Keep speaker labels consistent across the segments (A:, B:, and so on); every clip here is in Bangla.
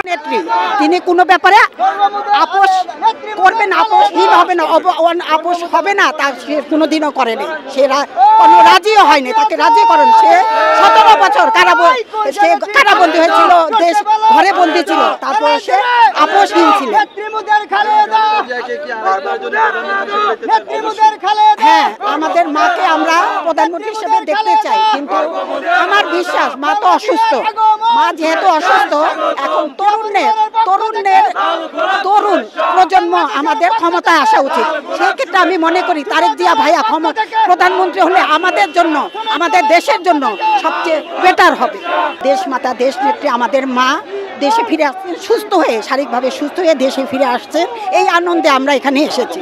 A: নেত্রী তিনি কোনো ব্যাপারে আপোষ করবেন, আপোষহীন হবে না, আপোষ হবে না, তা সে কোনোদিনও করেনি। সে কোনো রাজিও হয়নি, তাকে রাজি করেন। সে 17 বছর সে কারাবন্দী হয়েছিল, দেশ ঘরে বন্দী ছিল, তারপরে সে আপোষহীন ছিল। হ্যাঁ, আমাদের মাকে আমরা প্রধানমন্ত্রী হিসেবে দেখতে চাই, কিন্তু আমার বিশ্বাস মা তো অসুস্থ। মা যেহেতু অসুস্থ, এখন তরুণ প্রজন্ম আমাদের ক্ষমতায় আসা উচিত। সেই ক্ষেত্রে আমি মনে করি তারেক জিয়া ভাইয়া প্রধানমন্ত্রী হলে আমাদের জন্য, আমাদের দেশের জন্য সবচেয়ে বেটার হবে। দেশমাতা, দেশ নেত্রী, আমাদের মা দেশে ফিরে আসছেন সুস্থ হয়ে, শারীরিকভাবে সুস্থ হয়ে দেশে ফিরে আসছেন। এই আনন্দে আমরা এখানে এসেছি,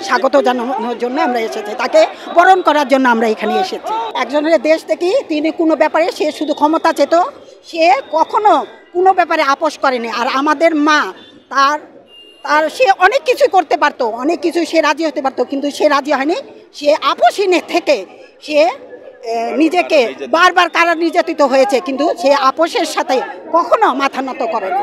A: স্বাগত জানানোর জন্য আমরা এসেছি, তাকে বরণ করার জন্য আমরা এখানে এসেছি। একজনের দেশ থেকে তিনি কোনো ব্যাপারে সে শুধু ক্ষমতা চেত, সে কখনো কোনো ব্যাপারে আপোষ করেনি। আর আমাদের মা তার সে অনেক কিছু করতে পারতো, অনেক কিছু সে রাজি হতে পারতো, কিন্তু সে রাজি হয়নি। সে আপোষহীনে থেকে সে নিজেকে বারবার কারা নির্যাতিত হয়েছে, কিন্তু সে আপোষের সাথে কখনো মাথা নত করেনি।